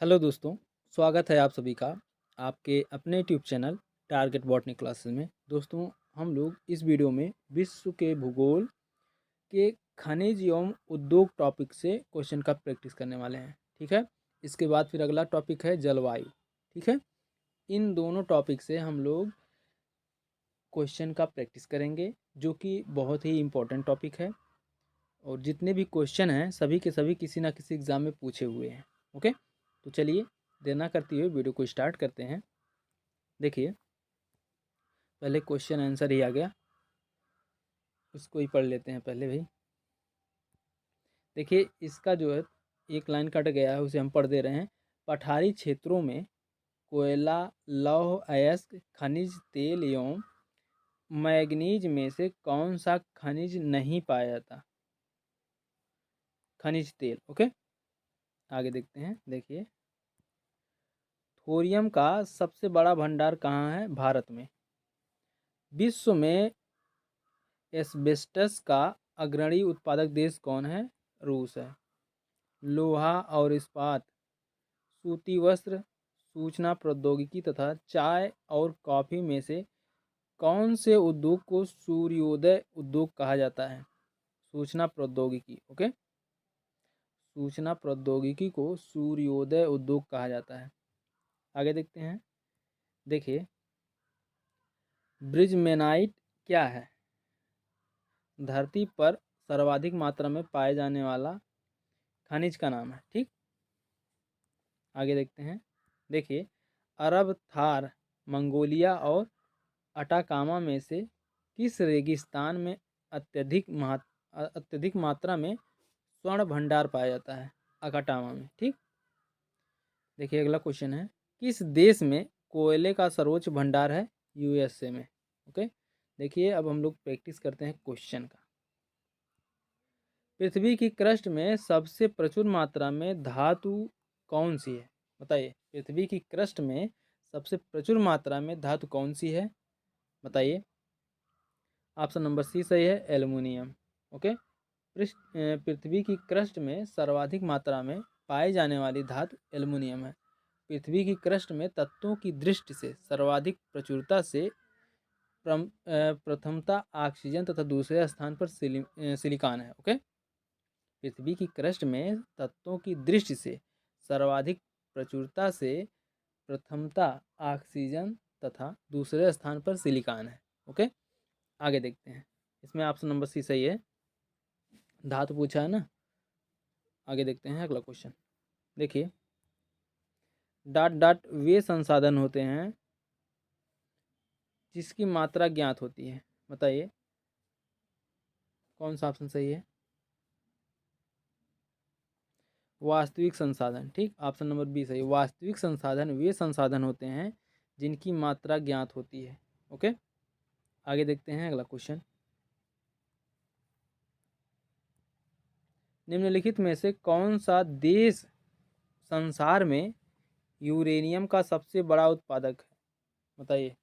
Hello दोस्तों, स्वागत है आप सभी का आपके अपने YouTube channel target botany classes में। दोस्तों, हम लोग इस वीडियो में विश्व के भूगोल के खनिज एवं उद्योग टॉपिक से क्वेश्चन का प्रैक्टिस करने वाले हैं। ठीक है, इसके बाद फिर अगला टॉपिक है जलवायु। ठीक है, इन दोनों टॉपिक से हम लोग क्वेश्चन का प्रैक्टिस करेंगे, जो कि बहुत ही इम्पोर्टेंट टॉपिक है। और जितने भी क्वेश्चन हैं सभी के सभी किसी ना किसी एग्ज़ाम में पूछे हुए हैं। ओके, तो चलिए देर ना करते हुए वीडियो को स्टार्ट करते हैं। देखिए, पहले क्वेश्चन आंसर ही आ गया, उसको ही पढ़ लेते हैं पहले भाई। देखिए, इसका जो है एक लाइन कट गया है, उसे हम पढ़ दे रहे हैं। पठारी क्षेत्रों में कोयला, लौह अयस्क, खनिज तेल एवं मैग्नीज में से कौन सा खनिज नहीं पाया जाता? खनिज तेल। ओके, आगे देखते हैं। देखिए, थोरियम का सबसे बड़ा भंडार कहाँ है? भारत में। विश्व में एस्बेस्टस का अग्रणी उत्पादक देश कौन है? रूस है। लोहा और इस्पात, सूती वस्त्र, सूचना प्रौद्योगिकी तथा चाय और कॉफ़ी में से कौन से उद्योग को सूर्योदय उद्योग कहा जाता है? सूचना प्रौद्योगिकी। ओके, सूचना प्रौद्योगिकी को सूर्योदय उद्योग कहा जाता है। आगे देखते हैं। देखिए, ब्रिजमेनाइट क्या है? धरती पर सर्वाधिक मात्रा में पाए जाने वाला खनिज का नाम है। ठीक, आगे देखते हैं। देखिए, अरब, थार, मंगोलिया और अटाकामा में से किस रेगिस्तान में अत्यधिक मात्रा में स्वर्ण भंडार पाया जाता है? अकाटामा में। ठीक, देखिए अगला क्वेश्चन है, किस देश में कोयले का सर्वोच्च भंडार है? यूएसए में। ओके, देखिए अब हम लोग प्रैक्टिस करते हैं क्वेश्चन का। पृथ्वी की क्रस्ट में सबसे प्रचुर मात्रा में धातु कौन सी है? बताइए, पृथ्वी की क्रस्ट में सबसे प्रचुर मात्रा में धातु कौन सी है? बताइए। ऑप्शन नंबर सी सही है, एल्युमिनियम। ओके, पृथ्वी की क्रस्ट में सर्वाधिक मात्रा में पाई जाने वाली धातु एल्युमिनियम है। पृथ्वी की क्रस्ट में तत्वों की दृष्टि से सर्वाधिक प्रचुरता से प्रथमता ऑक्सीजन तथा दूसरे स्थान पर सिलिकॉन है। ओके, पृथ्वी की क्रस्ट में तत्वों की दृष्टि से सर्वाधिक प्रचुरता से प्रथमता ऑक्सीजन तथा दूसरे स्थान पर सिलिकॉन है। ओके, आगे देखते हैं। इसमें ऑप्शन नंबर सी सही है, धातु पूछा है ना। आगे देखते हैं अगला क्वेश्चन। देखिए, डॉट डॉट वे संसाधन होते हैं जिसकी मात्रा ज्ञात होती है। बताइए, कौन सा ऑप्शन सही है? वास्तविक संसाधन। ठीक, ऑप्शन नंबर बी सही। वास्तविक संसाधन वे संसाधन होते हैं जिनकी मात्रा ज्ञात होती है। ओके, आगे देखते हैं अगला क्वेश्चन। निम्नलिखित में से कौन सा देश संसार में यूरेनियम का सबसे बड़ा उत्पादक है? बताइए।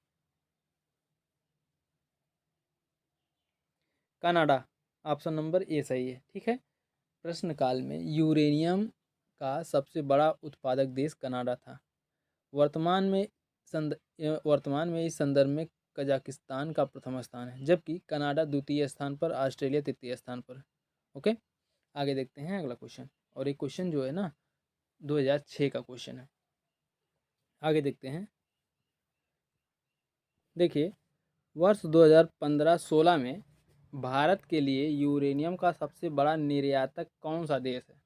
कनाडा, ऑप्शन नंबर ए सही है। ठीक है, प्रश्न काल में यूरेनियम का सबसे बड़ा उत्पादक देश कनाडा था। वर्तमान में वर्तमान में इस संदर्भ में कजाकिस्तान का प्रथम स्थान है, जबकि कनाडा द्वितीय स्थान पर, ऑस्ट्रेलिया तृतीय स्थान पर। ओके, आगे देखते हैं अगला क्वेश्चन। और एक क्वेश्चन जो है ना 2006 का क्वेश्चन है। आगे देखते हैं। देखिए, वर्ष 2015-16 में भारत के लिए यूरेनियम का सबसे बड़ा निर्यातक कौन सा देश है?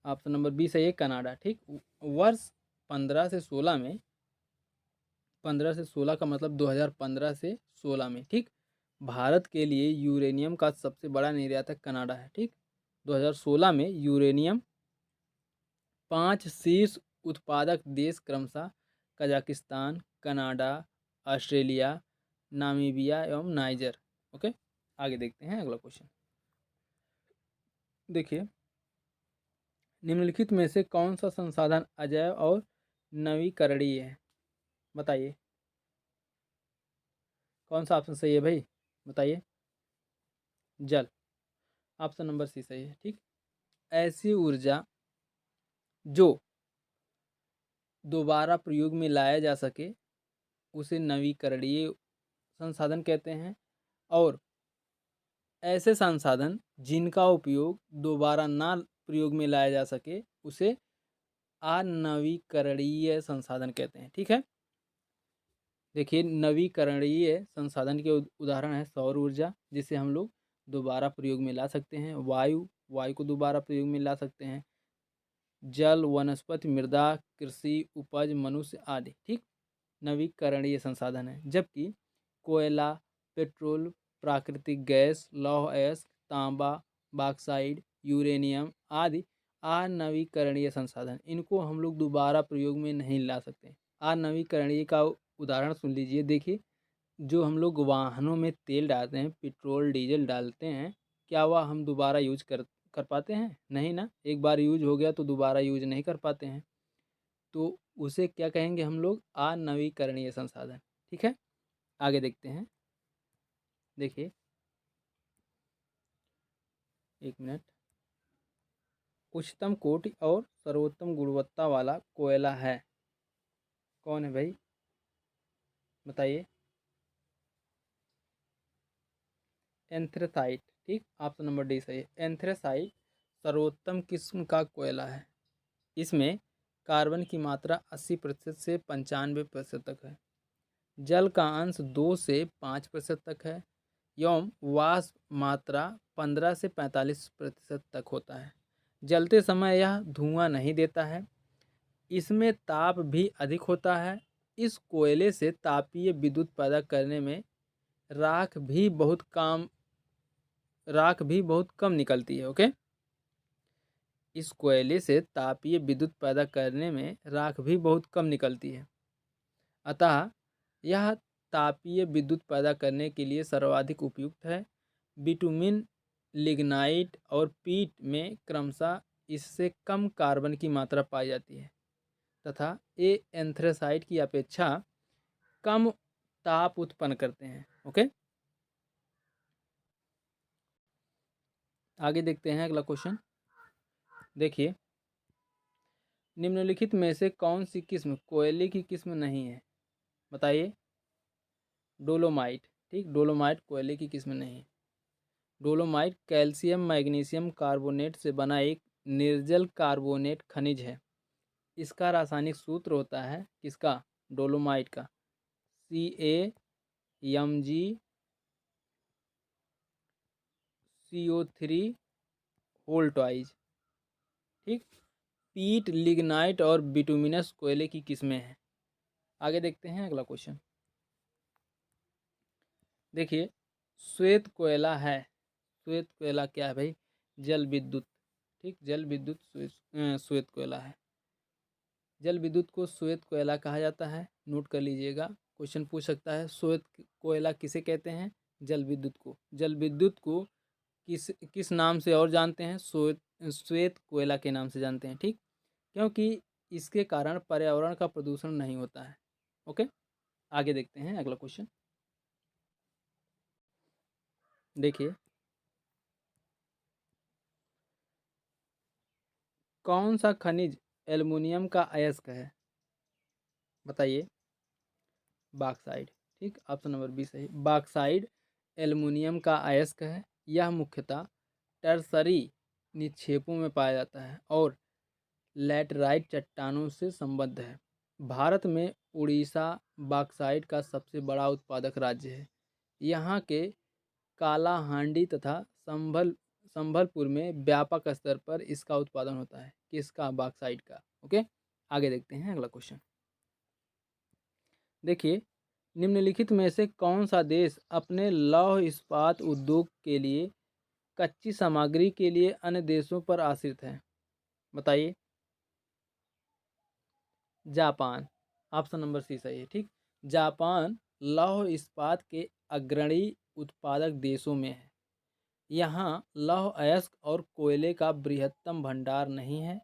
ऑप्शन नंबर बी सही है, कनाडा। ठीक, वर्ष 15 से 16 में, 15 से 16 का मतलब 2015 से 16 में, ठीक, भारत के लिए यूरेनियम का सबसे बड़ा निर्यातक कनाडा है। ठीक, 2016 में यूरेनियम 5 शीर्ष उत्पादक देश क्रमशः कजाकिस्तान, कनाडा, ऑस्ट्रेलिया, नामीबिया एवं नाइजर। ओके, आगे देखते हैं अगला क्वेश्चन। देखिए, निम्नलिखित में से कौन सा संसाधन अजैव और नवीकरणीय है? बताइए, कौन सा ऑप्शन सही है भाई? बताइए। जल, ऑप्शन नंबर सी सही है। ठीक, ऐसी ऊर्जा जो दोबारा प्रयोग में लाया जा सके उसे नवीकरणीय संसाधन कहते हैं। और ऐसे संसाधन जिनका उपयोग दोबारा ना प्रयोग में लाया जा सके उसे अनवीकरणीय संसाधन कहते हैं। ठीक है, देखिए नवीकरणीय संसाधन के उदाहरण है सौर ऊर्जा, जिसे हम लोग दोबारा प्रयोग में ला सकते हैं। वायु को दोबारा प्रयोग में ला सकते हैं। जल, वनस्पति, मृदा, कृषि उपज, मनुष्य आदि। ठीक, नवीकरणीय संसाधन है। जबकि कोयला, पेट्रोल, प्राकृतिक गैस, लौह अयस्क, तांबा, बॉक्साइट, यूरेनियम आदि अनवीकरणीय संसाधन, इनको हम लोग दोबारा प्रयोग में नहीं ला सकते। अनवीकरणीय का उदाहरण सुन लीजिए। देखिए, जो हम लोग वाहनों में तेल डालते हैं, पेट्रोल डीजल डालते हैं, क्या वह हम दोबारा यूज कर कर पाते हैं? नहीं ना। एक बार यूज हो गया तो दोबारा यूज नहीं कर पाते हैं। तो उसे क्या कहेंगे हम लोग? अनवीकरणीय संसाधन। ठीक है, आगे देखते हैं। देखिए, एक मिनट। उच्चतम कोटि और सर्वोत्तम गुणवत्ता वाला कोयला है, कौन है भाई? बताइए। एंथ्रेसाइट। ठीक, ऑप्शन नंबर डी सही है। एंथ्रेसाइट सर्वोत्तम किस्म का कोयला है। इसमें कार्बन की मात्रा 80% से 95% तक है। जल का अंश 2 से 5% तक है एवं वाष्प मात्रा 15 से 45% तक होता है। जलते समय यह धुआं नहीं देता है। इसमें ताप भी अधिक होता है। इस कोयले से तापीय विद्युत पैदा करने में राख भी बहुत कम निकलती है। ओके, इस कोयले से तापीय विद्युत पैदा करने में राख भी बहुत कम निकलती है। अतः यह तापीय विद्युत पैदा करने के लिए सर्वाधिक उपयुक्त है। बिटुमिन, लिग्नाइट और पीट में क्रमशः इससे कम कार्बन की मात्रा पाई जाती है तथा ये एंथ्रेसाइट की अपेक्षा कम ताप उत्पन्न करते हैं। ओके, आगे देखते हैं अगला क्वेश्चन। देखिए, निम्नलिखित में से कौन सी किस्म कोयले की किस्म नहीं है? बताइए। डोलोमाइट। ठीक, डोलोमाइट कोयले की किस्म नहीं है। डोलोमाइट कैल्शियम मैग्नीशियम कार्बोनेट से बना एक निर्जल कार्बोनेट खनिज है। इसका रासायनिक सूत्र होता है किसका? डोलोमाइट का CaMgCO3 होल ट्वाइज। ठीक, पीट, लिग्नाइट और बिटुमिनस कोयले की किस्में हैं। आगे देखते हैं अगला क्वेश्चन। देखिए, श्वेत कोयला है। श्वेत कोयला क्या है भाई? जल विद्युत। ठीक, जल विद्युत श्वेत कोयला है। जल विद्युत को श्वेत कोयला कहा जाता है। नोट कर लीजिएगा, क्वेश्चन पूछ सकता है श्वेत कोयला किसे कहते हैं? जल विद्युत को। जल विद्युत को किस किस नाम से और जानते हैं? श्वेत कोयला के नाम से जानते हैं। ठीक, क्योंकि इसके कारण पर्यावरण का प्रदूषण नहीं होता है। ओके, आगे देखते हैं अगला क्वेश्चन। देखिए, कौन सा खनिज एल्युमिनियम का अयस्क है? बताइए। बॉक्साइट। ठीक, ऑप्शन नंबर बी सही। बॉक्साइट एल्युमिनियम का अयस्क है। यह मुख्यतः टर्सरी निक्षेपों में पाया जाता है और लैटराइट चट्टानों से संबद्ध है। भारत में उड़ीसा बॉक्साइट का सबसे बड़ा उत्पादक राज्य है। यहाँ के कालाहांडी तथा संभलपुर में व्यापक स्तर पर इसका उत्पादन होता है। किसका? बॉक्साइट का। ओके, आगे देखते हैं अगला क्वेश्चन। देखिए, निम्नलिखित में से कौन सा देश अपने लौह इस्पात उद्योग के लिए कच्ची सामग्री के लिए अन्य देशों पर आश्रित है? बताइए। जापान। ऑप्शन नंबर सी सही है। ठीक, जापान लौह इस्पात के अग्रणी उत्पादक देशों में है। यहाँ लौह अयस्क और कोयले का बृहत्तम भंडार नहीं है।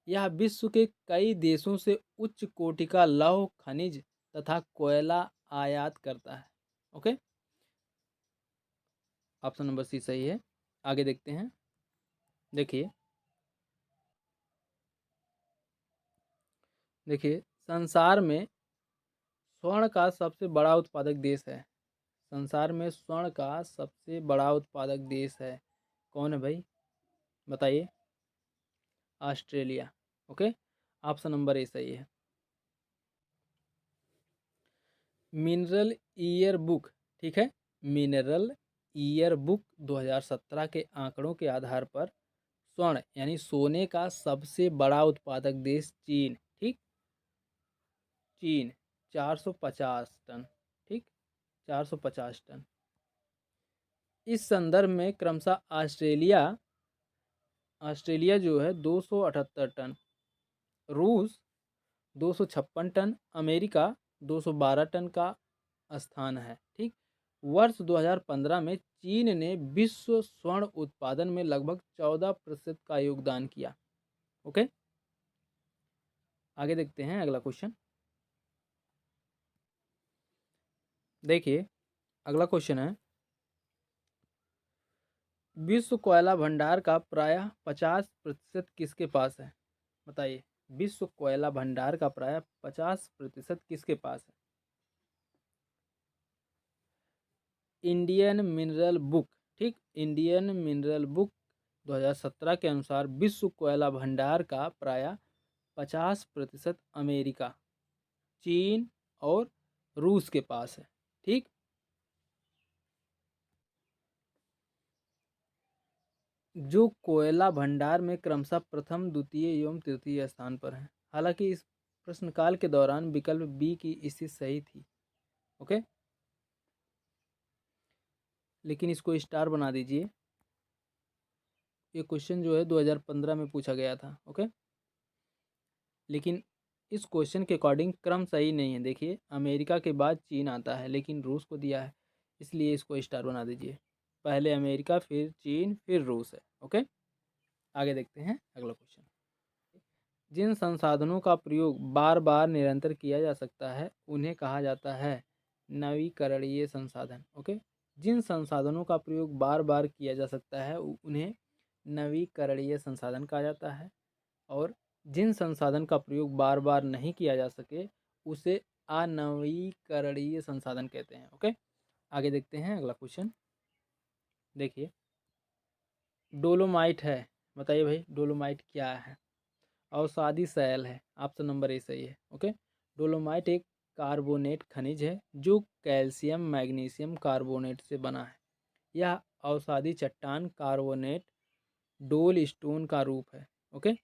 यह विश्व के कई देशों से उच्च कोटि का लौह खनिज तथा कोयला आयात करता है। ओके, ऑप्शन नंबर सी सही है। आगे देखते हैं। देखिए, देखिए, संसार में स्वर्ण का सबसे बड़ा उत्पादक देश है। संसार में स्वर्ण का सबसे बड़ा उत्पादक देश है, कौन है भाई? बताइए। Australia. Okay, option number A सही है। मिनरल ईयर बुक, ठीक है, मिनरल ईयर बुक 2017 के आंकड़ों के आधार पर स्वर्ण यानी सोने का सबसे बड़ा उत्पादक देश चीन, ठीक, चीन 450 टन, ठीक, 450 टन। इस संदर्भ में क्रमशः ऑस्ट्रेलिया ऑस्ट्रेलिया जो है 278 टन, रूस 256 टन, अमेरिका 212 टन का स्थान है, ठीक। वर्ष 2015 में चीन ने विश्व स्वर्ण उत्पादन में लगभग 14% का योगदान किया। ओके, आगे देखते हैं अगला क्वेश्चन। देखिए, अगला क्वेश्चन है, विश्व कोयला भंडार का प्रायः 50% किसके पास है? बताइए, विश्व कोयला भंडार का प्रायः 50% किसके पास है? इंडियन मिनरल बुक, ठीक, इंडियन मिनरल बुक 2017 के अनुसार विश्व कोयला भंडार का प्रायः 50% अमेरिका, चीन और रूस के पास है, ठीक। जो कोयला भंडार में क्रमशः प्रथम, द्वितीय एवं तृतीय स्थान पर है। हालांकि इस प्रश्नकाल के दौरान विकल्प बी की स्थिति सही थी। ओके, लेकिन इसको स्टार बना दीजिए। ये क्वेश्चन जो है 2015 में पूछा गया था। ओके, लेकिन इस क्वेश्चन के अकॉर्डिंग क्रम सही नहीं है। देखिए, अमेरिका के बाद चीन आता है, लेकिन रूस को दिया है, इसलिए इसको स्टार बना दीजिए। पहले अमेरिका, फिर चीन, फिर रूस है। ओके, आगे देखते हैं अगला क्वेश्चन। जिन संसाधनों का प्रयोग बार बार निरंतर किया जा सकता है उन्हें कहा जाता है नवीकरणीय संसाधन। ओके, जिन संसाधनों का प्रयोग बार बार किया जा सकता है उन्हें नवीकरणीय संसाधन कहा जाता है, और जिन संसाधन का प्रयोग बार बार नहीं किया जा सके उसे अनवीकरणीय संसाधन कहते हैं। ओके, आगे देखते हैं अगला क्वेश्चन। देखिए, डोलोमाइट है, बताइए भाई डोलोमाइट क्या है? अवसादी शैल है, ऑप्शन नंबर ए सही है। ओके, डोलोमाइट एक कार्बोनेट खनिज है जो कैल्शियम मैग्नीशियम कार्बोनेट से बना है। यह अवसादी चट्टान कार्बोनेट डोल स्टोन का रूप है। ओके,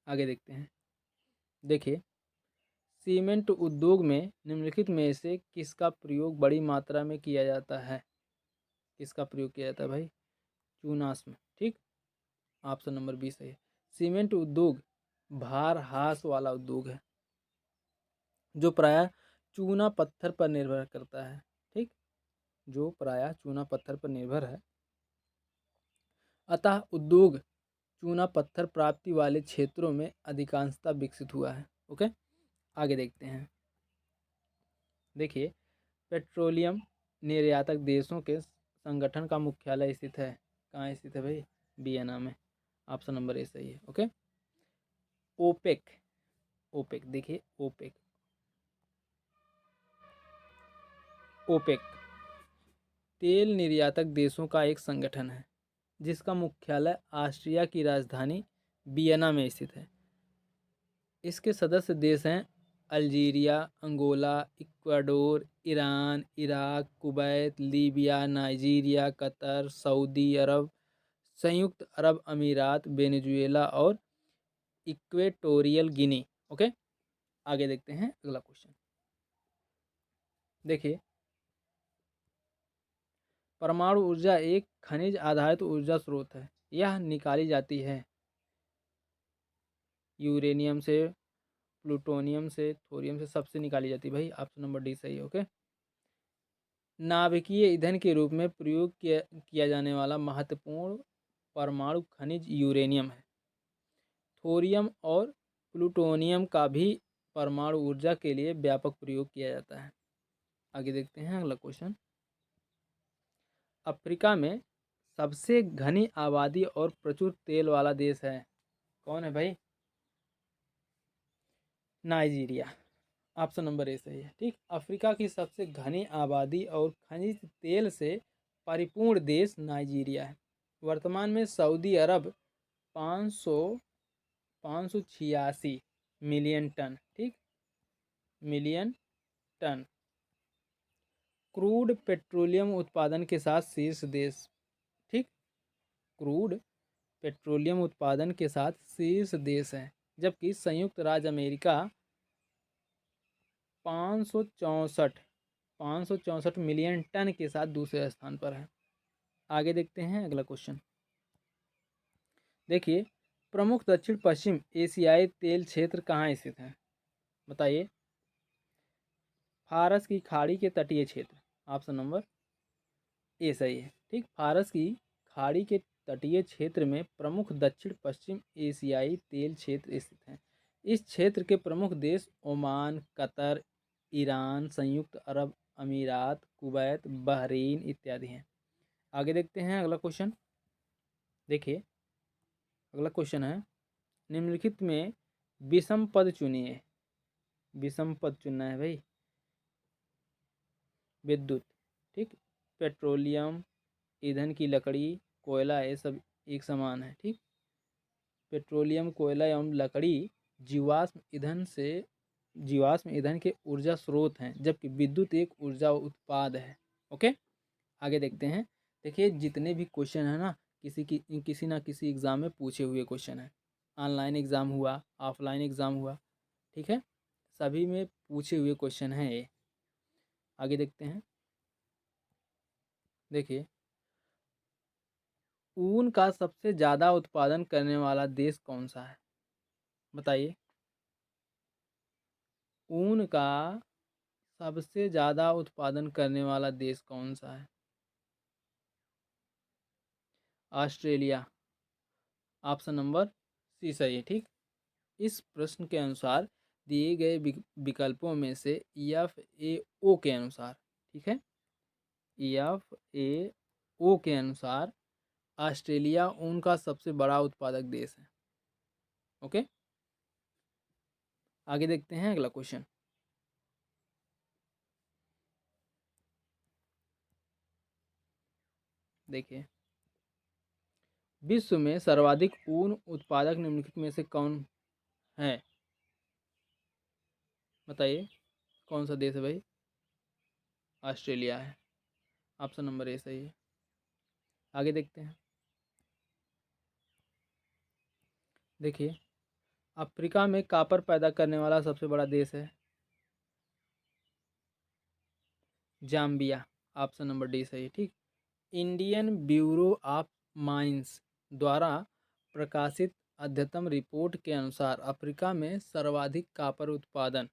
आगे देखते हैं। देखिए, सीमेंट उद्योग में निम्नलिखित में से किसका प्रयोग बड़ी मात्रा में किया जाता है? किसका प्रयोग किया जाता है भाई? चूनास में, ठीक, ऑप्शन नंबर बी सही है। सीमेंट उद्योग भार ह्रास वाला उद्योग है जो प्रायः चूना पत्थर पर निर्भर करता है, ठीक, जो प्रायः चूना पत्थर पर निर्भर है। अतः उद्योग चूना पत्थर प्राप्ति वाले क्षेत्रों में अधिकांशतः विकसित हुआ है। ओके, आगे देखते हैं। देखिए, पेट्रोलियम निर्यातक देशों के संगठन का मुख्यालय स्थित है, कहाँ स्थित है भाई? वियना में, ऑप्शन नंबर ए सही है। ओके, ओपेक, ओपेक देखिए, ओपेक, ओपेक तेल निर्यातक देशों का एक संगठन है जिसका मुख्यालय ऑस्ट्रिया की राजधानी वियना में स्थित है। इसके सदस्य देश हैं Algeria, Angola, Ecuador, Iran, Iraq, Kuwait, Libya, Nigeria, Qatar, Saudi Arabia, संयुक्त अरब अमीरात, वेनेजुएला और इक्वेटोरियल गिनी। ओके, आगे देखते हैं अगला क्वेश्चन। देखिए, परमाणु ऊर्जा एक खनिज आधारित ऊर्जा स्रोत है। यह निकाली जाती है यूरेनियम से, प्लूटोनियम से, थोरियम से, सबसे निकाली जाती है भाई, ऑप्शन नंबर डी सही है। ओके, नाभिकीय ईंधन के रूप में प्रयोग किया जाने वाला महत्वपूर्ण परमाणु खनिज यूरेनियम है। थोरियम और प्लूटोनियम का भी परमाणु ऊर्जा के लिए व्यापक प्रयोग किया जाता है। आगे देखते हैं अगला क्वेश्चन। अफ्रीका में सबसे घनी आबादी और प्रचुर तेल वाला देश है, कौन है भाई? नाइजीरिया। ऑप्शन नंबर ए सही है। ठीक, अफ्रीका की सबसे घनी आबादी और खनिज तेल से परिपूर्ण देश नाइजीरिया है। वर्तमान में सऊदी अरब 500 586 मिलियन टन, ठीक, मिलियन टन क्रूड पेट्रोलियम उत्पादन के साथ शीर्ष देश। ठीक, क्रूड पेट्रोलियम उत्पादन के साथ शीर्ष देश है। जबकि संयुक्त राज्य अमेरिका 564 मिलियन टन के साथ दूसरे स्थान पर है। आगे देखते हैं अगला क्वेश्चन। देखिए, प्रमुख दक्षिण पश्चिम एशियाई तेल क्षेत्र कहाँ स्थित हैं? बताइए। फारस की खाड़ी के तटीय क्षेत्र। ऑप्शन नंबर ए सही है। ठीक, फारस की खाड़ी के तटीय क्षेत्र में प्रमुख दक्षिण पश्चिम एशियाई तेल क्षेत्र स्थित हैं। इस क्षेत्र के प्रमुख देश ओमान, कतर, ईरान, संयुक्त अरब अमीरात, कुवैत, बहरीन इत्यादि हैं। आगे देखते हैं अगला क्वेश्चन। देखिए, अगला क्वेश्चन है, निम्नलिखित में विषम पद चुनिए। विषम पद चुनना है भाई। विद्युत, ठीक, पेट्रोलियम, ईंधन की लकड़ी, कोयला, ये सब एक समान है। ठीक, पेट्रोलियम, कोयला एवं लकड़ी जीवाश्म ईंधन के ऊर्जा स्रोत हैं, जबकि विद्युत एक ऊर्जा उत्पाद है। ओके, आगे देखते हैं। देखिए, जितने भी क्वेश्चन है ना, किसी ना किसी एग्ज़ाम में पूछे हुए क्वेश्चन है। ऑनलाइन एग्ज़ाम हुआ, ऑफलाइन एग्ज़ाम हुआ, ठीक है, सभी में पूछे हुए क्वेश्चन हैं ये। आगे देखते हैं। देखिए, ऊन का सबसे ज़्यादा उत्पादन करने वाला देश कौन सा है? बताइए। ऊन का सबसे ज़्यादा उत्पादन करने वाला देश कौन सा है? ऑस्ट्रेलिया। ऑप्शन नंबर सी सही है। ठीक, इस प्रश्न के अनुसार दिए गए विकल्पों में से FAO के अनुसार, ठीक है, FAO के अनुसार ऑस्ट्रेलिया ऊन का सबसे बड़ा उत्पादक देश है। ओके, आगे देखते हैं अगला क्वेश्चन। देखिए, विश्व में सर्वाधिक ऊन उत्पादक निम्नलिखित में से कौन है? बताइए, कौन सा देश है भाई? ऑस्ट्रेलिया है। ऑप्शन नंबर ए सही है। आगे देखते हैं। देखिए, अफ्रीका में कॉपर पैदा करने वाला सबसे बड़ा देश है जाम्बिया। ऑप्शन नंबर डी सही है। ठीक, इंडियन ब्यूरो ऑफ माइंस द्वारा प्रकाशित अद्यतन रिपोर्ट के अनुसार अफ्रीका में सर्वाधिक कॉपर उत्पादन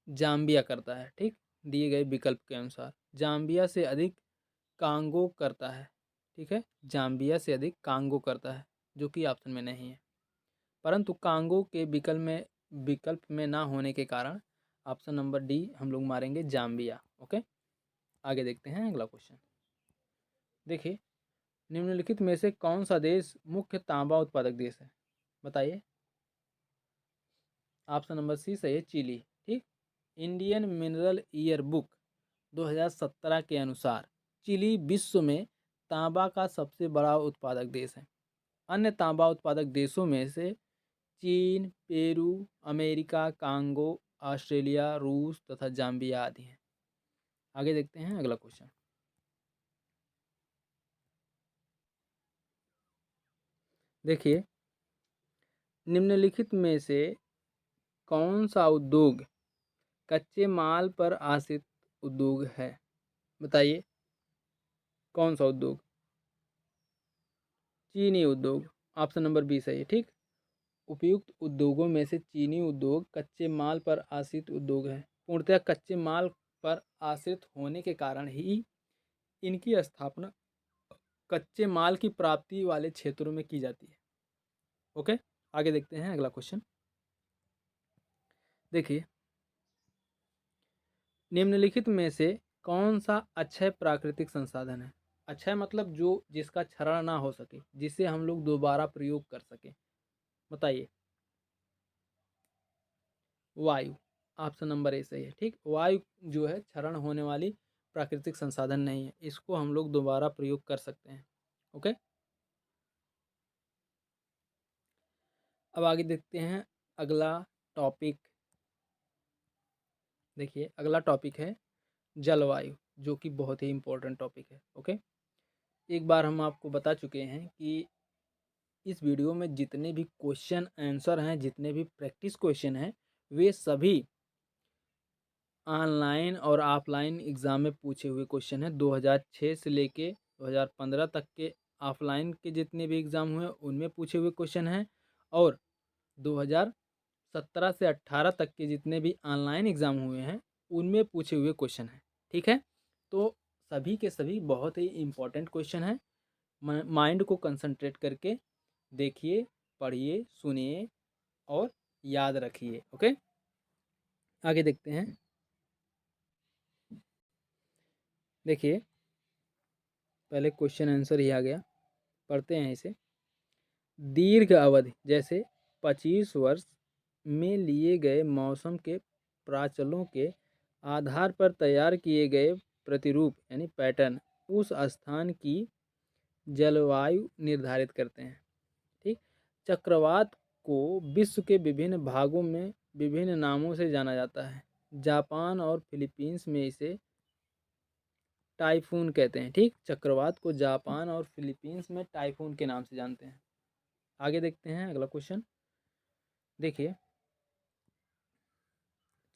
जाम्बिया करता है। ठीक, दिए गए विकल्प के अनुसार जाम्बिया से अधिक कांगो करता है। ठीक है, जाम्बिया से अधिक कांगो करता है, जो कि ऑप्शन में नहीं है। परंतु कांगो के विकल्प में ना होने के कारण ऑप्शन नंबर डी हम लोग मारेंगे, जाम्बिया। ओके, आगे देखते हैं अगला क्वेश्चन। देखिए, निम्नलिखित में से कौन सा देश मुख्य तांबा उत्पादक देश है? बताइए। ऑप्शन नंबर सी सही है, चिली। ठीक, इंडियन मिनरल ईयर बुक 2017 के अनुसार चिली विश्व में तांबा का सबसे बड़ा उत्पादक देश है। अन्य तांबा उत्पादक देशों में से चीन, पेरू, अमेरिका, कांगो, ऑस्ट्रेलिया, रूस तथा जाम्बिया आदि हैं। आगे देखते हैं अगला क्वेश्चन। देखिए, निम्नलिखित में से कौन सा उद्योग कच्चे माल पर आश्रित उद्योग है? बताइए, कौन सा उद्योग? चीनी उद्योग। ऑप्शन नंबर बी सही है। ठीक, उपयुक्त उद्योगों में से चीनी उद्योग कच्चे माल पर आश्रित उद्योग है। पूर्णतः कच्चे माल पर आश्रित होने के कारण ही इनकी स्थापना कच्चे माल की प्राप्ति वाले क्षेत्रों में की जाती है। ओके, आगे देखते हैं अगला क्वेश्चन। देखिए, निम्नलिखित में से कौन सा अक्षय प्राकृतिक संसाधन है? अक्षय मतलब जो जिसका क्षरण ना हो सके, जिसे हम लोग दोबारा प्रयोग कर सके। बताइए। वायु। ऑप्शन नंबर ए सही है। ठीक, वायु जो है क्षरण होने वाली प्राकृतिक संसाधन नहीं है, इसको हम लोग दोबारा प्रयोग कर सकते हैं। ओके, अब आगे देखते हैं अगला टॉपिक। देखिए अगला टॉपिक है जलवायु, जो कि बहुत ही इम्पोर्टेंट टॉपिक है। ओके, एक बार हम आपको बता चुके हैं कि इस वीडियो में जितने भी क्वेश्चन आंसर हैं, जितने भी प्रैक्टिस क्वेश्चन हैं, वे सभी ऑनलाइन और ऑफलाइन एग्ज़ाम में पूछे हुए क्वेश्चन हैं। 2006 से लेके 2015 तक के ऑफलाइन के जितने भी एग्ज़ाम हुए उनमें पूछे हुए क्वेश्चन हैं, और 2017 से 18 तक के जितने भी ऑनलाइन एग्ज़ाम हुए हैं उनमें पूछे हुए क्वेश्चन हैं। ठीक है, तो सभी के सभी बहुत ही इम्पोर्टेंट क्वेश्चन हैं। माइंड को कंसंट्रेट करके देखिए, पढ़िए, सुनिए और याद रखिए। ओके, आगे देखते हैं। देखिए पहले क्वेश्चन आंसर ही आ गया, पढ़ते हैं इसे। दीर्घ अवधि जैसे 25 वर्ष में लिए गए मौसम के प्राचलों के आधार पर तैयार किए गए प्रतिरूप यानी पैटर्न उस स्थान की जलवायु निर्धारित करते हैं। ठीक, चक्रवात को विश्व के विभिन्न भागों में विभिन्न नामों से जाना जाता है। जापान और फिलीपींस में इसे टाइफून कहते हैं। ठीक, चक्रवात को जापान और फिलीपींस में टाइफून के नाम से जानते हैं। आगे देखते हैं अगला क्वेश्चन। देखिए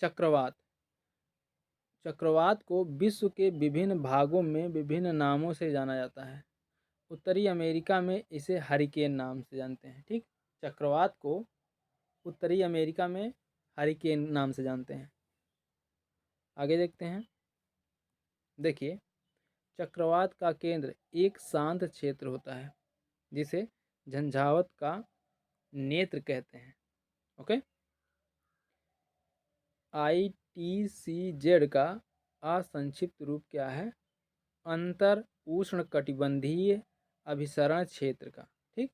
चक्रवात, चक्रवात को विश्व के विभिन्न भागों में विभिन्न नामों से जाना जाता है। उत्तरी अमेरिका में इसे हरिकेन नाम से जानते हैं। ठीक, चक्रवात को उत्तरी अमेरिका में हरिकेन नाम से जानते हैं। आगे देखते हैं। देखिए चक्रवात का केंद्र एक शांत क्षेत्र होता है जिसे झंझावत का नेत्र कहते हैं। ओके, ITCZ का असंक्षिप्त रूप क्या है? अंतर उष्णकटिबंधीय अभिसरण क्षेत्र का। ठीक,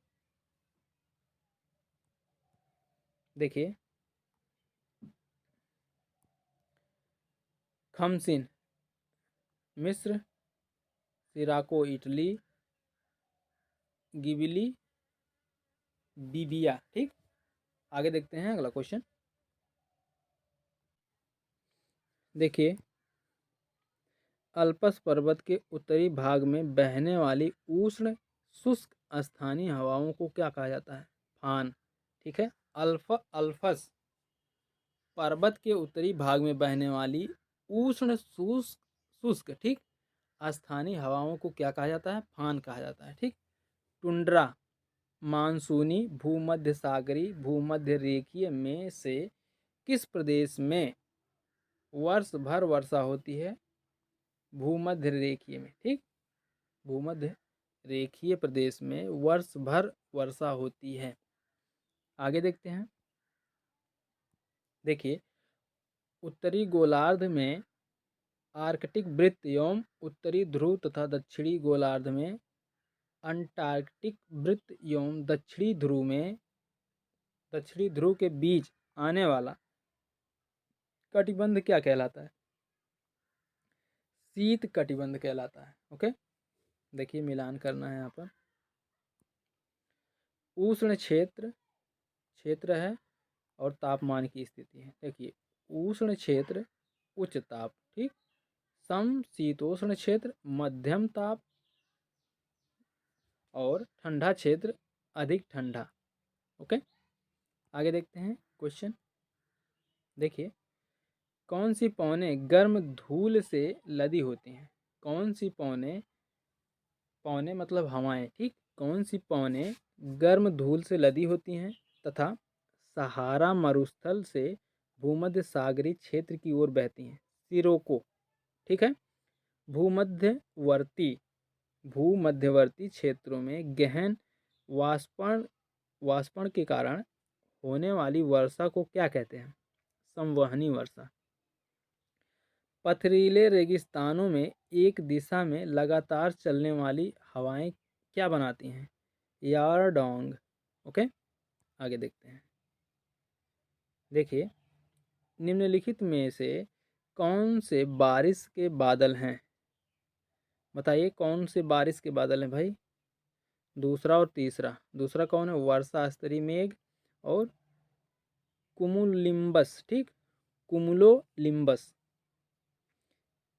देखिए खमसिन मिस्र, सिराको इटली, गिबिली बीबिया। ठीक, आगे देखते हैं अगला क्वेश्चन। देखिए अल्पस पर्वत के उत्तरी भाग में बहने वाली उष्ण शुष्क स्थानीय हवाओं को क्या कहा जाता है? फान। ठीक है, अल्पस पर्वत के उत्तरी भाग में बहने वाली उष्ण शुष्क शुष्क ठीक स्थानीय हवाओं को क्या कहा जाता है? फान कहा जाता है। ठीक, टुंड्रा मानसूनी भूमध्य सागरी भूमध्य रेखीय में से किस प्रदेश में वर्ष भर वर्षा होती है? भूमध्य रेखीय में। ठीक, भूमध्य रेखीय प्रदेश में वर्ष भर वर्षा होती है। आगे देखते हैं। देखिए उत्तरी गोलार्ध में आर्कटिक वृत्त एवं उत्तरी ध्रुव तथा दक्षिणी गोलार्ध में अंटार्कटिक वृत्त एवं दक्षिणी ध्रुव के बीच आने वाला कटिबंध क्या कहलाता है? शीत कटिबंध कहलाता है। ओके, देखिए मिलान करना है यहाँ पर। उष्ण क्षेत्र है और तापमान की स्थिति है। देखिए उष्ण क्षेत्र उच्च ताप, ठीक, समशीतोष्ण क्षेत्र मध्यम ताप और ठंडा क्षेत्र अधिक ठंडा। ओके, आगे देखते हैं क्वेश्चन। देखिए कौन सी पौने गर्म धूल से लदी होती हैं? कौन सी पौने, पौने मतलब हवाएं, ठीक, कौन सी पौने गर्म धूल से लदी होती हैं तथा सहारा मरुस्थल से भूमध्य सागरीय क्षेत्र की ओर बहती हैं? सिरोको। ठीक है, भूमध्यवर्ती भूमध्यवर्ती क्षेत्रों में गहन वाष्पण के कारण होने वाली वर्षा को क्या कहते हैं? संवहनी वर्षा। पथरीले रेगिस्तानों में एक दिशा में लगातार चलने वाली हवाएं क्या बनाती हैं? यारडोंग। ओके, आगे देखते हैं। देखिए निम्नलिखित में से कौन से बारिश के बादल हैं? बताइए कौन से बारिश के बादल हैं भाई? दूसरा और तीसरा। दूसरा कौन है? वर्षा स्तरीय मेघ और कुमुलिम्बस, ठीक, कुमुलोलिम्बस,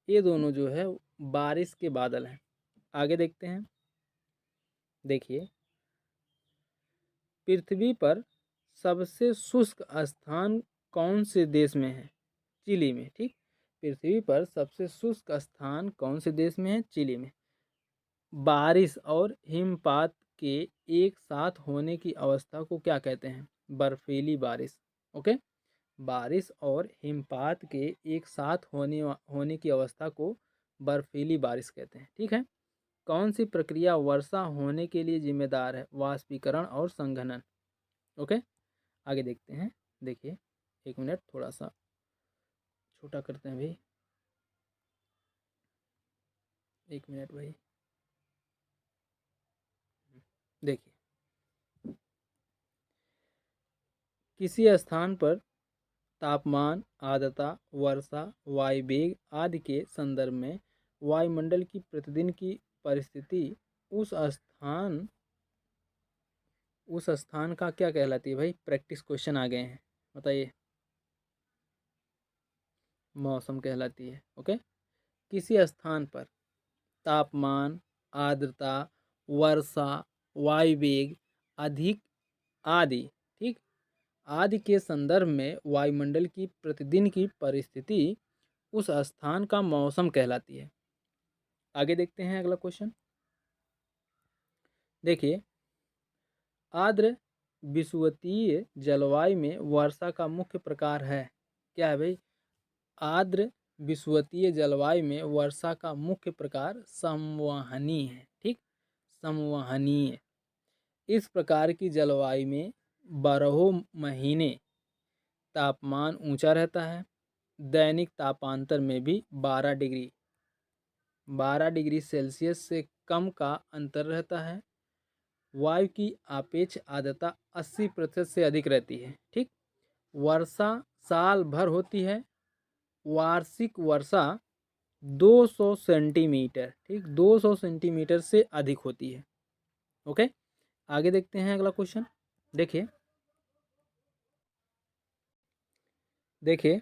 ये दोनों जो है बारिश के बादल हैं। आगे देखते हैं। देखिए, पृथ्वी पर सबसे शुष्क स्थान कौन से देश में है? चिली में, ठीक। पृथ्वी पर सबसे शुष्क स्थान कौन से देश में है? चिली में। बारिश और हिमपात के एक साथ होने की अवस्था को क्या कहते हैं? बर्फीली बारिश। ओके, बारिश और हिमपात के एक साथ होने की अवस्था को बर्फीली बारिश कहते हैं, ठीक है। कौन सी प्रक्रिया वर्षा होने के लिए जिम्मेदार है? वाष्पीकरण और संघनन। ओके, आगे देखते हैं। देखिए, एक मिनट, थोड़ा सा छोटा करते हैं भाई, एक मिनट भाई। देखिए, किसी स्थान पर तापमान, आर्द्रता, वर्षा, वायुवेग आदि के संदर्भ में वायुमंडल की प्रतिदिन की परिस्थिति उस स्थान का क्या कहलाती है भाई? प्रैक्टिस क्वेश्चन आ गए हैं, बताइए। मौसम कहलाती है। ओके, किसी स्थान पर तापमान, आर्द्रता, वर्षा, वायुवेग अधिक आदि, ठीक, आदि के संदर्भ में वायुमंडल की प्रतिदिन की परिस्थिति उस स्थान का मौसम कहलाती है। आगे देखते हैं अगला क्वेश्चन। देखिए, आर्द्र विषुवतीय जलवायु में वर्षा का मुख्य प्रकार है, क्या है भाई? आर्द्र विषुवतीय जलवायु में वर्षा का मुख्य प्रकार संवहनीय है, ठीक, संवहनीय। इस प्रकार की जलवायु में बारहों महीने तापमान ऊंचा रहता है। दैनिक तापांतर में भी 12 डिग्री सेल्सियस से कम का अंतर रहता है। वायु की सापेक्ष आर्द्रता 80% से अधिक रहती है, ठीक। वर्षा साल भर होती है। वार्षिक वर्षा 200 सेंटीमीटर, ठीक, 200 सेंटीमीटर से अधिक होती है। ओके, आगे देखते हैं अगला क्वेश्चन। देखिए, देखिए,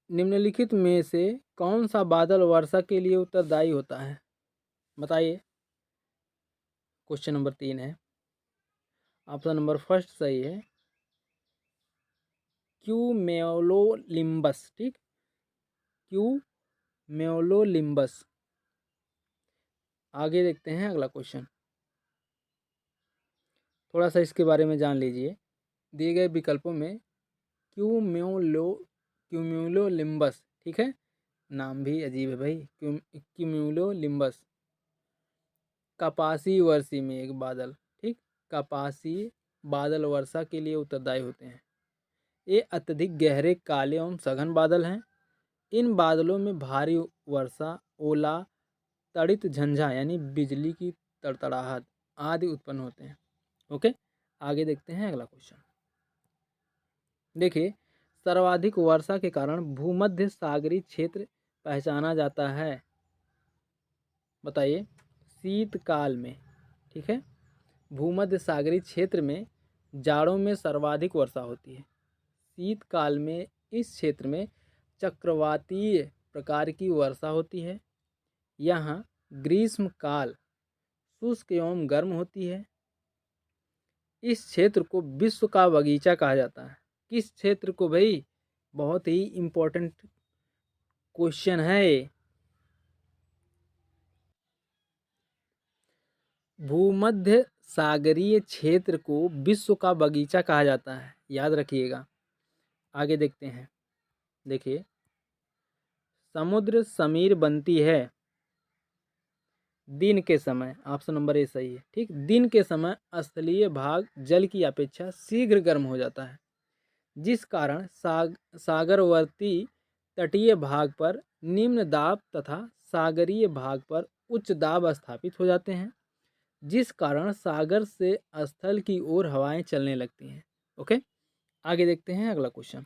निम्नलिखित में से कौन सा बादल वर्षा के लिए उत्तरदायी होता है? बताइए। क्वेश्चन नंबर 3 है। ऑप्शन नंबर फर्स्ट सही है, क्यूमेलोलिम्बस, ठीक, क्यूमेलोलिम्बस। आगे देखते हैं अगला क्वेश्चन। थोड़ा सा इसके बारे में जान लीजिए। दिए गए विकल्पों में क्यूम्यूलोलिम्बस, ठीक है, नाम भी अजीब है भाई, क्यूम्यूलोलिम्बस। कपासी वर्षी में एक बादल, ठीक, कपासी बादल वर्षा के लिए उत्तरदायी होते हैं। ये अत्यधिक गहरे काले एवं सघन बादल हैं। इन बादलों में भारी वर्षा, ओला, तड़ित झंझा यानी बिजली की तड़तड़ाहट आदि उत्पन्न होते हैं। ओके, आगे देखते हैं अगला क्वेश्चन। देखिए, सर्वाधिक वर्षा के कारण भूमध्य सागरीय क्षेत्र पहचाना जाता है। बताइए। शीतकाल में, ठीक है, भूमध्य सागरीय क्षेत्र में जाड़ों में सर्वाधिक वर्षा होती है। शीतकाल में इस क्षेत्र में चक्रवातीय प्रकार की वर्षा होती है। यहाँ ग्रीष्मकाल शुष्क एवं गर्म होती है। इस क्षेत्र को विश्व का बगीचा कहा जाता है। किस क्षेत्र को भाई? बहुत ही इम्पोर्टेंट क्वेश्चन है। भूमध्य सागरीय क्षेत्र को विश्व का बगीचा कहा जाता है, याद रखिएगा। आगे देखते हैं। देखिए, समुद्र समीर बनती है दिन के समय। ऑप्शन नंबर ए सही है, ठीक। दिन के समय स्थलीय भाग जल की अपेक्षा शीघ्र गर्म हो जाता है, जिस कारण सागरवर्ती तटीय भाग पर निम्न दाब तथा सागरीय भाग पर उच्च दाब स्थापित हो जाते हैं, जिस कारण सागर से स्थल की ओर हवाएं चलने लगती हैं। ओके, आगे देखते हैं अगला क्वेश्चन।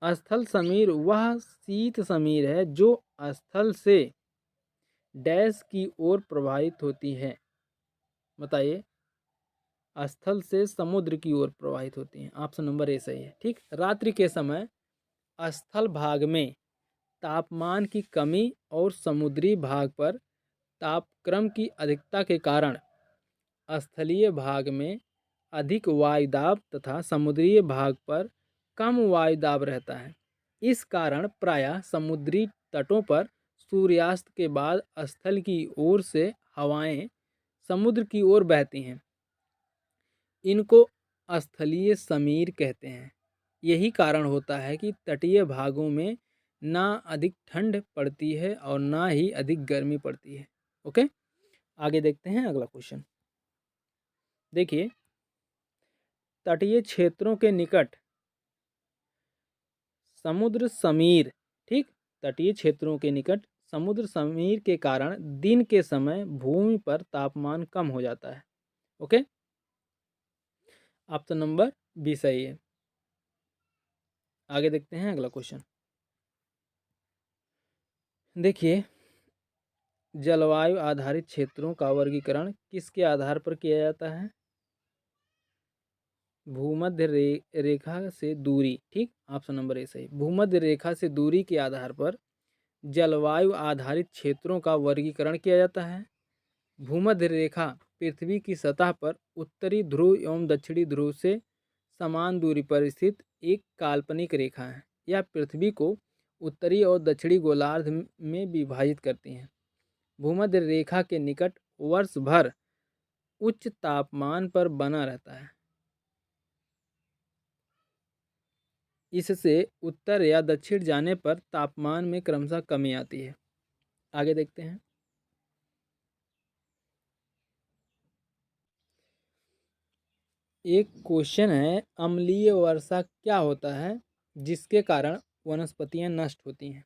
स्थल समीर वह शीत समीर है जो स्थल से डैश की ओर प्रवाहित होती है। बताइए, स्थल से समुद्र की ओर प्रवाहित होती हैं। ऑप्शन नंबर ए सही है। ठीक, रात्रि के समय स्थल भाग में तापमान की कमी और समुद्री भाग पर तापक्रम की अधिकता के कारण स्थलीय भाग में अधिक वायुदाब तथा समुद्री भाग पर कम वायुदाब रहता है। इस कारण प्रायः समुद्री तटों पर सूर्यास्त के बाद स्थल की ओर से हवाएं समुद्र की ओर बहती हैं। इनको स्थलीय समीर कहते हैं। यही कारण होता है कि तटीय भागों में ना अधिक ठंड पड़ती है और ना ही अधिक गर्मी पड़ती है। ओके, आगे देखते हैं अगला क्वेश्चन। देखिए, तटीय क्षेत्रों के निकट समुद्र समीर, ठीक, तटीय क्षेत्रों के निकट समुद्र समीर के कारण दिन के समय भूमि पर तापमान कम हो जाता है। ओके, ऑप्शन नंबर बी सही है। आगे देखते हैं अगला क्वेश्चन। देखिए, जलवायु आधारित क्षेत्रों का वर्गीकरण किसके आधार पर किया जाता है? भूमध्य रेखा से दूरी, ठीक, ऑप्शन नंबर ए सही। भूमध्य रेखा से दूरी के आधार पर जलवायु आधारित क्षेत्रों का वर्गीकरण किया जाता है। भूमध्य रेखा पृथ्वी की सतह पर उत्तरी ध्रुव एवं दक्षिणी ध्रुव से समान दूरी पर स्थित एक काल्पनिक रेखा है। यह पृथ्वी को उत्तरी और दक्षिणी गोलार्ध में विभाजित करती है। भूमध्य रेखा के निकट वर्ष भर उच्च तापमान पर बना रहता है। इससे उत्तर या दक्षिण जाने पर तापमान में क्रमशः कमी आती है। आगे देखते हैं। एक क्वेश्चन है, अम्लीय वर्षा क्या होता है जिसके कारण वनस्पतियां नष्ट होती हैं?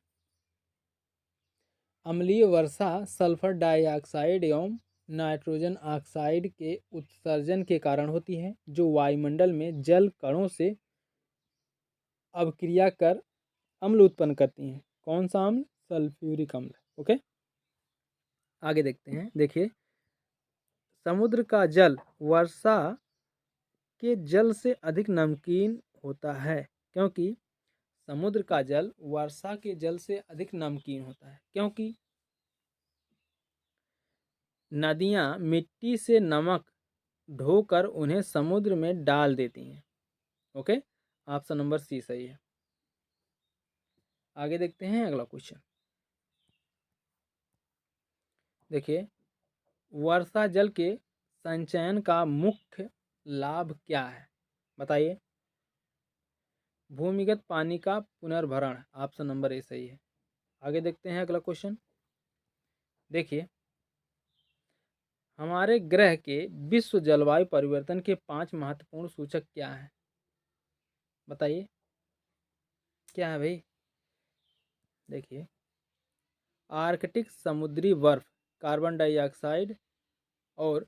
अम्लीय वर्षा सल्फर डाइऑक्साइड एवं नाइट्रोजन ऑक्साइड के उत्सर्जन के कारण होती है, जो वायुमंडल में जल कणों से अभिक्रिया कर अम्ल उत्पन्न करती हैं। कौन सा अम्ल? सल्फ्यूरिक अम्ल। ओके, आगे देखते हैं। देखिए, समुद्र का जल वर्षा के जल से अधिक नमकीन होता है, क्योंकि समुद्र का जल वर्षा के जल से अधिक नमकीन होता है, क्योंकि नदियां मिट्टी से नमक ढोकर उन्हें समुद्र में डाल देती हैं। ओके, ऑप्शन नंबर सी सही है। आगे देखते हैं अगला क्वेश्चन। देखिए, वर्षा जल के संचयन का मुख्य लाभ क्या है? बताइए। भूमिगत पानी का पुनर्भरण, ऑप्शन नंबर ए सही है। आगे देखते हैं अगला क्वेश्चन। देखिए, हमारे ग्रह के विश्व जलवायु परिवर्तन के 5 महत्वपूर्ण सूचक क्या हैं? बताइए, क्या है भाई? देखिए, आर्कटिक समुद्री बर्फ, कार्बन डाइऑक्साइड और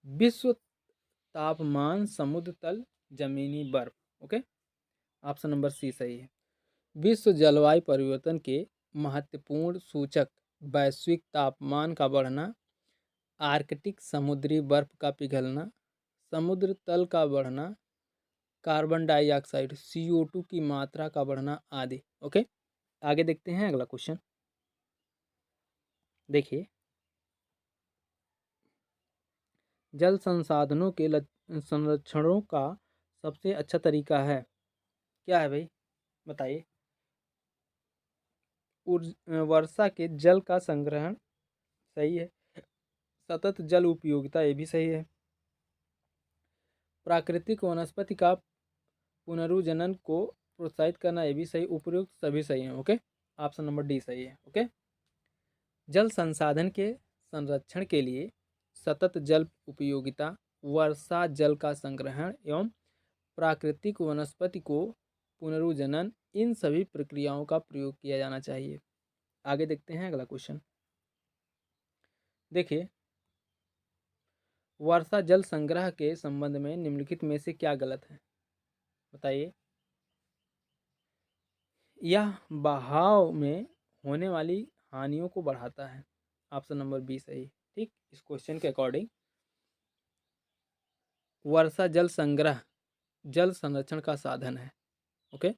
विश्व तापमान, समुद्र तल, जमीनी बर्फ। ओके, ऑप्शन नंबर सी सही है। विश्व जलवायु परिवर्तन के महत्वपूर्ण सूचक वैश्विक तापमान का बढ़ना, आर्कटिक समुद्री बर्फ का पिघलना, समुद्र तल का बढ़ना, कार्बन डाइऑक्साइड CO2 की मात्रा का बढ़ना आदि। ओके, आगे देखते हैं अगला क्वेश्चन। देखिए, जल संसाधनों के संरक्षणों का सबसे अच्छा तरीका है, क्या है भाई? बताइए। वर्षा के जल का संग्रहण, सही है। सतत जल उपयोगिता, ये भी सही है। प्राकृतिक वनस्पति का पुनरुजनन को प्रोत्साहित करना, ये भी सही। उपयुक्त सभी सही हैं। ओके, ऑप्शन नंबर डी सही है। ओके, जल संसाधन के संरक्षण के लिए सतत जल उपयोगिता, वर्षा जल का संग्रहण एवं प्राकृतिक वनस्पति को पुनरुजनन, इन सभी प्रक्रियाओं का प्रयोग किया जाना चाहिए। आगे देखते हैं अगला क्वेश्चन। देखिए, वर्षा जल संग्रह के संबंध में निम्नलिखित में से क्या गलत है? बताइए। यह बहाव में होने वाली हानियों को बढ़ाता है। ऑप्शन नंबर बी सही। ठीक, इस क्वेश्चन के अकॉर्डिंग वर्षा जल संग्रह जल संरक्षण का साधन है। ओके,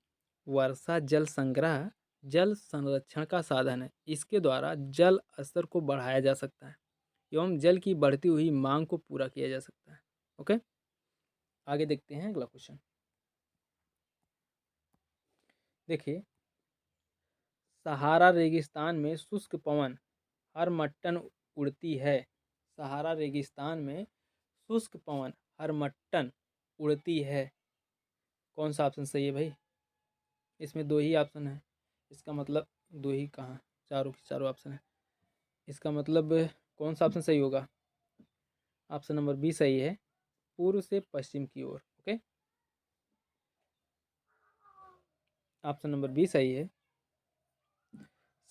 वर्षा जल संग्रह जल संरक्षण का साधन है। इसके द्वारा जल स्तर को बढ़ाया जा सकता है एवं जल की बढ़ती हुई मांग को पूरा किया जा सकता है। ओके, आगे देखते हैं अगला क्वेश्चन। देखिए, सहारा रेगिस्तान में शुष्क पवन हर मट्टन उड़ती है। सहारा रेगिस्तान में शुष्क पवन हर मट्टन उड़ती है। कौन सा ऑप्शन सही है भाई? इसमें दो ही ऑप्शन है, इसका मतलब दो ही कहाँ, चारों के चारों ऑप्शन है। इसका मतलब कौन सा ऑप्शन सही होगा? ऑप्शन नंबर बी सही है, पूर्व से पश्चिम की ओर। ओके, ऑप्शन नंबर बी सही है।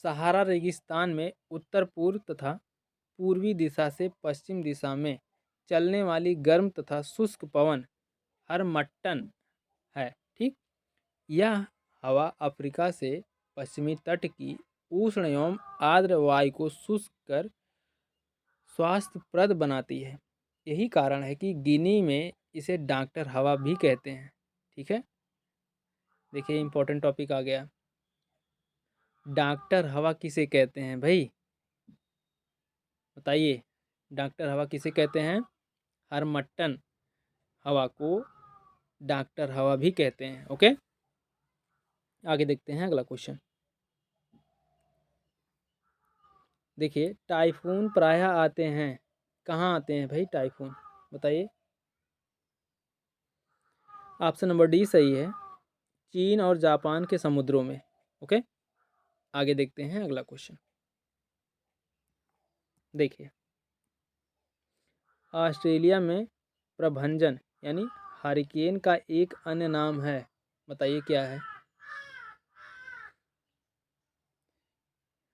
सहारा रेगिस्तान में उत्तर पूर्व तथा पूर्वी दिशा से पश्चिम दिशा में चलने वाली गर्म तथा शुष्क पवन हर मट्टन है। ठीक, यह हवा अफ्रीका से पश्चिमी तट की उष्ण एवं आर्द्र वायु को शुष्क कर स्वास्थ्यप्रद बनाती है। यही कारण है कि गिनी में इसे डॉक्टर हवा भी कहते हैं। ठीक है, देखिए इंपॉर्टेंट टॉपिक आ गया। डॉक्टर हवा किसे कहते हैं भाई? बताइए, डॉक्टर हवा किसे कहते हैं? हर मट्टन हवा को डॉक्टर हवा भी कहते हैं। ओके, आगे देखते हैं अगला क्वेश्चन। देखिए, टाइफून प्रायः आते हैं, कहाँ आते हैं भाई टाइफून? बताइए। ऑप्शन नंबर डी सही है, चीन और जापान के समुद्रों में। ओके, आगे देखते हैं अगला क्वेश्चन। देखिए, ऑस्ट्रेलिया में प्रभंजन यानी हरिकेन का एक अन्य नाम है। बताइए क्या है?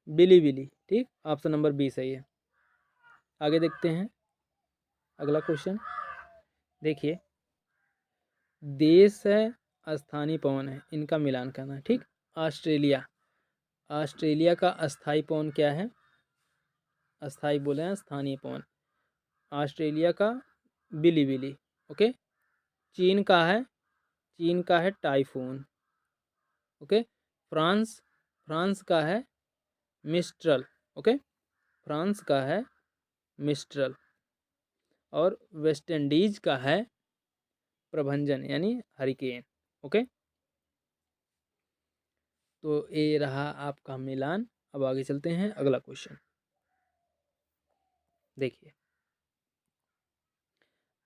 बिली बिली। ठीक, ऑप्शन नंबर बी सही है। आगे देखते हैं अगला क्वेश्चन। देखिए, देश है, स्थानीय पवन है, इनका मिलान करना है। ठीक, ऑस्ट्रेलिया, ऑस्ट्रेलिया का अस्थाई पवन क्या है? अस्थाई बोले हैं, स्थानीय पवन। ऑस्ट्रेलिया का बिली बिली। ओके, चीन का है, चीन का है टाइफून। ओके, फ्रांस, फ्रांस का है मिस्ट्रल। ओके, फ्रांस का है मिस्ट्रल। और वेस्ट इंडीज का है प्रभंजन यानी हरिकेन। ओके, तो ये रहा आपका मिलान। अब आगे चलते हैं अगला क्वेश्चन। देखिए,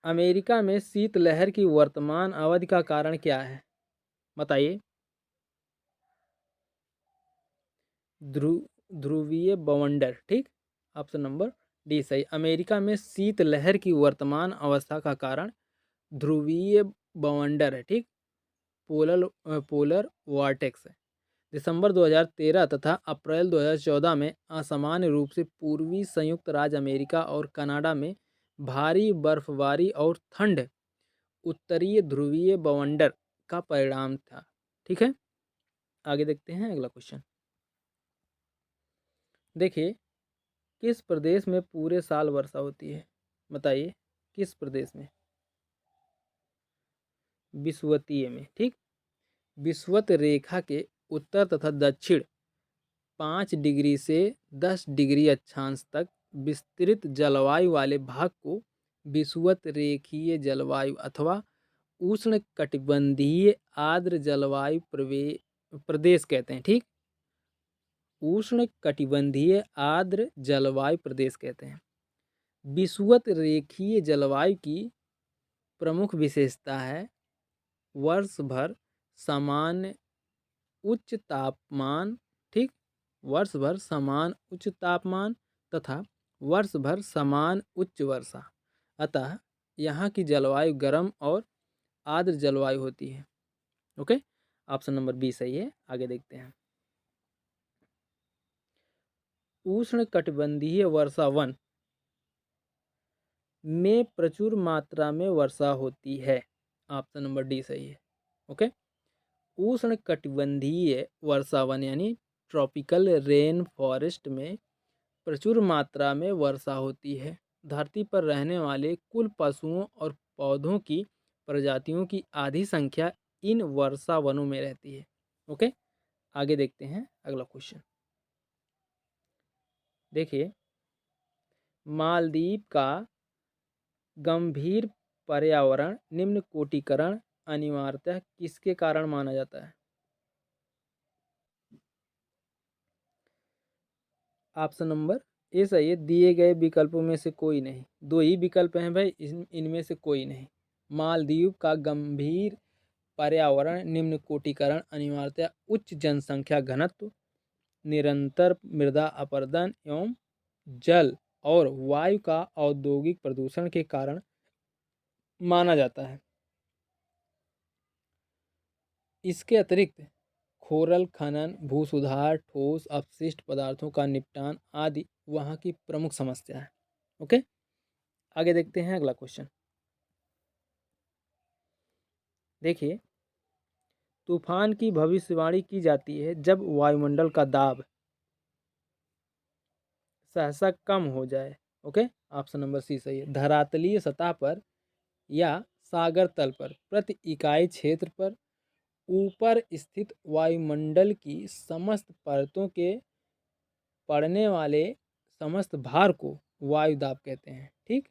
अमेरिका में शीतलहर की वर्तमान अवधि का कारण क्या है? बताइए। ध्रुवीय बवंडर। ठीक, ऑप्शन नंबर डी सही। अमेरिका में शीतलहर की वर्तमान अवस्था का कारण ध्रुवीय बवंडर है। ठीक, पोलर वार्टेक्स है। दिसंबर 2013 तथा अप्रैल 2014 में असामान्य रूप से पूर्वी संयुक्त राज्य अमेरिका और कनाडा में भारी बर्फबारी और ठंड उत्तरीय ध्रुवीय बवंडर का परिणाम था। ठीक है, आगे देखते हैं अगला क्वेश्चन। देखिए, किस प्रदेश में पूरे साल वर्षा होती है? बताइए, किस प्रदेश में? विषुवतीय में। ठीक, विषुवत रेखा के उत्तर तथा दक्षिण 5 डिग्री से 10 डिग्री अक्षांश तक विस्तृत जलवायु वाले भाग को विषुवत रेखीय जलवायु अथवा उष्ण कटिबंधीय आर्द्र जलवायु प्रदेश कहते हैं। ठीक, उष्ण कटिबंधीय आर्द्र जलवायु प्रदेश कहते हैं। विषुवत रेखीय जलवायु की प्रमुख विशेषता है वर्ष भर सामान्य उच्च तापमान। ठीक, वर्ष भर समान उच्च तापमान तथा वर्ष भर समान उच्च वर्षा। अतः यहाँ की जलवायु गर्म और आर्द्र जलवायु होती है। ओके, ऑप्शन नंबर बी सही है। आगे देखते हैं। उष्ण कटिबंधीय वर्षा वन में प्रचुर मात्रा में वर्षा होती है। ऑप्शन नंबर डी सही है। ओके, उष्णकटिबंधीय वर्षावन यानी ट्रॉपिकल रेन फॉरेस्ट में प्रचुर मात्रा में वर्षा होती है। धरती पर रहने वाले कुल पशुओं और पौधों की प्रजातियों की आधी संख्या इन वर्षा वनों में रहती है। ओके, आगे देखते हैं अगला क्वेश्चन। देखिए, मालदीव का गंभीर पर्यावरण निम्न कोटिकरण अनिवार्यतः किसके कारण माना जाता है? ऑप्शन नंबर ए सही है। दिए गए विकल्पों में से कोई नहीं। दो ही विकल्प हैं भाई, इनमें से कोई नहीं। मालदीव का गंभीर पर्यावरण निम्न कोटिकरण अनिवार्यतः उच्च जनसंख्या घनत्व, निरंतर मृदा अपरदन एवं जल और वायु का औद्योगिक प्रदूषण के कारण माना जाता है। इसके अतिरिक्त खोरल खनन, भू सुधार, ठोस अपशिष्ट पदार्थों का निपटान आदि वहाँ की प्रमुख समस्या है। ओके, आगे देखते हैं अगला क्वेश्चन। देखिए, तूफान की भविष्यवाणी की जाती है जब वायुमंडल का दाब सहसा कम हो जाए। ओके, ऑप्शन नंबर सी सही है। धरातलीय सतह पर या सागर तल पर प्रति इकाई क्षेत्र पर ऊपर स्थित वायुमंडल की समस्त परतों के पड़ने वाले समस्त भार को वायु दाब कहते हैं। ठीक,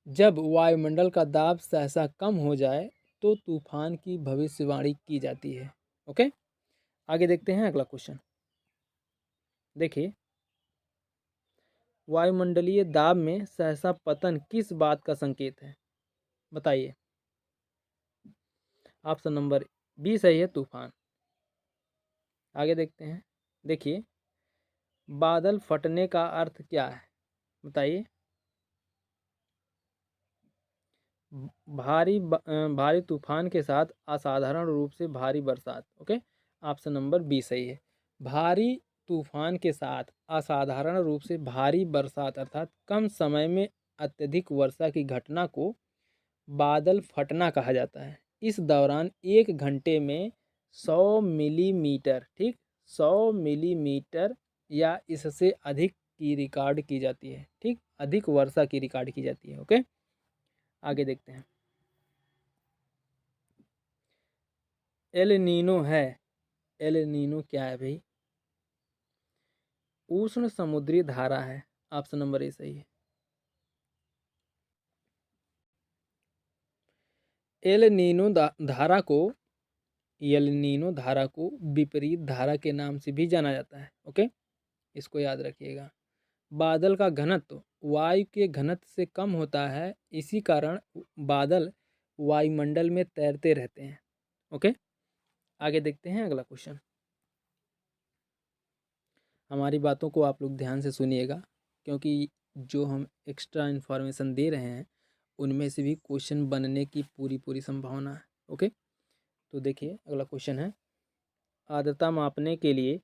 जब वायुमंडल का दाब सहसा कम हो जाए तो तूफान की भविष्यवाणी की जाती है। ओके, आगे देखते हैं अगला क्वेश्चन। देखिए, वायुमंडलीय दाब में सहसा पतन किस बात का संकेत है? बताइए। ऑप्शन नंबर बी सही है, तूफान। आगे देखते हैं। देखिए, बादल फटने का अर्थ क्या है? बताइए। भारी तूफान के साथ असाधारण रूप से भारी बरसात। ओके, ऑप्शन नंबर बी सही है। भारी तूफान के साथ असाधारण रूप से भारी बरसात अर्थात कम समय में अत्यधिक वर्षा की घटना को बादल फटना कहा जाता है। इस दौरान एक घंटे में 100 मिलीमीटर, ठीक, 100 मिलीमीटर या इससे अधिक की रिकॉर्ड की जाती है। ठीक, अधिक वर्षा की रिकॉर्ड की जाती है। ओके, आगे देखते हैं। एल नीनो है। एल नीनो क्या है भाई? उष्ण समुद्री धारा है। ऑप्शन नंबर ए सही है। एल नीनो धारा को एल नीनो धारा को विपरीत धारा के नाम से भी जाना जाता है। ओके, इसको याद रखिएगा। बादल का घनत्व वायु के घनत्व से कम होता है, इसी कारण बादल वायुमंडल में तैरते रहते हैं। ओके, आगे देखते हैं अगला क्वेश्चन। हमारी बातों को आप लोग ध्यान से सुनिएगा, क्योंकि जो हम एक्स्ट्रा इन्फॉर्मेशन दे रहे हैं उनमें से भी क्वेश्चन बनने की पूरी पूरी संभावना है। ओके, तो देखिए अगला क्वेश्चन है, आर्द्रता मापने के लिए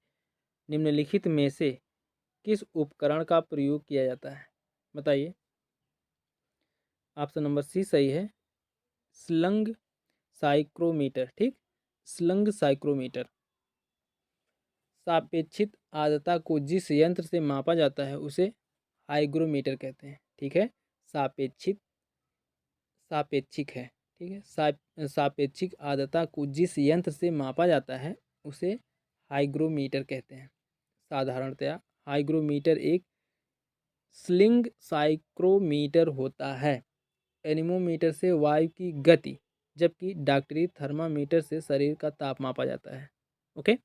निम्नलिखित में से किस उपकरण का प्रयोग किया जाता है? बताइए। ऑप्शन नंबर सी सही है, स्लंग साइक्रोमीटर। ठीक, स्लंग साइक्रोमीटर। सापेक्षित आर्द्रता को जिस यंत्र से मापा जाता है उसे हाइग्रोमीटर कहते हैं। ठीक है, सापेक्षित सापेक्षिक है। ठीक है, सापेक्षिक आर्द्रता को जिस यंत्र से मापा जाता है उसे हाइग्रोमीटर कहते हैं। साधारणतया हाइग्रोमीटर एक स्लिंग साइक्रोमीटर होता है। एनीमोमीटर से वायु की गति, जबकि डॉक्टरी थर्मामीटर से शरीर का ताप मापा जाता है। ओके,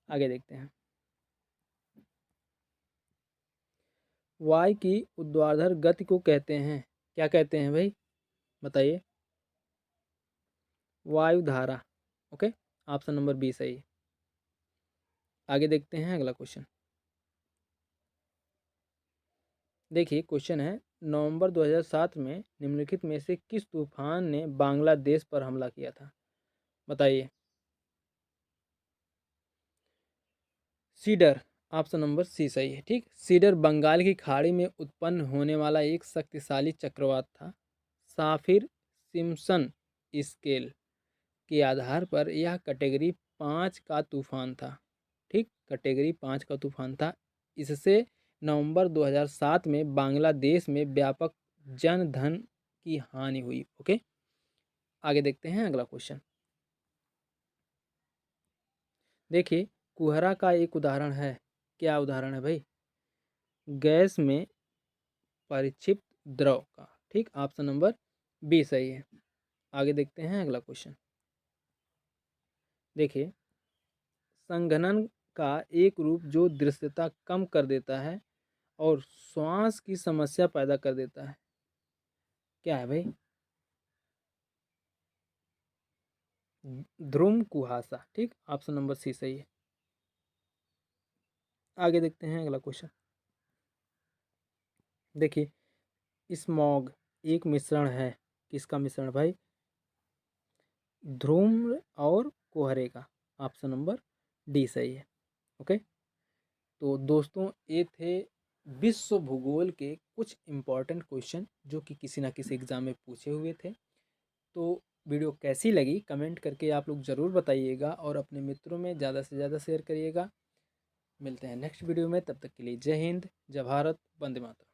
आगे देखते हैं। वायु की ऊर्ध्वाधर गति को कहते हैं, क्या कहते हैं भाई? बताइए। वायु धारा। ओके, ऑप्शन नंबर बी सही है। आगे देखते हैं अगला क्वेश्चन। देखिए, क्वेश्चन है, नवंबर 2007 में निम्नलिखित में से किस तूफान ने बांग्लादेश पर हमला किया था? बताइए। सीडर। ऑप्शन नंबर सी सही है। ठीक, सीडर बंगाल की खाड़ी में उत्पन्न होने वाला एक शक्तिशाली चक्रवात था। साफिर सिम्पसन स्केल के आधार पर यह कैटेगरी 5 का तूफान था। ठीक, कैटेगरी 5 का तूफान था। इससे नवंबर 2007 में बांग्लादेश में व्यापक जन धन की हानि हुई। ओके, आगे देखते हैं अगला क्वेश्चन। देखिए, कुहरा का एक उदाहरण है। क्या उदाहरण है भाई? गैस में परिक्षिप्त द्रव का। ठीक, ऑप्शन नंबर बी सही है। आगे देखते हैं अगला क्वेश्चन। देखिए, संघनन का एक रूप जो दृश्यता कम कर देता है और श्वास की समस्या पैदा कर देता है, क्या है भाई? ध्रुम कुहासा। ठीक, ऑप्शन नंबर सी सही है। आगे देखते हैं अगला क्वेश्चन। देखिए, स्मॉग एक मिश्रण है। किसका मिश्रण भाई? ध्रुम और कोहरे का। ऑप्शन नंबर डी सही है। ओके, तो दोस्तों ये थे विश्व भूगोल के कुछ इम्पॉर्टेंट क्वेश्चन जो कि किसी ना किसी एग्ज़ाम में पूछे हुए थे। तो वीडियो कैसी लगी कमेंट करके आप लोग ज़रूर बताइएगा और अपने मित्रों में ज़्यादा से ज़्यादा शेयर करिएगा। मिलते हैं नेक्स्ट वीडियो में, तब तक के लिए जय हिंद, जय भारत, वंदे मातरम।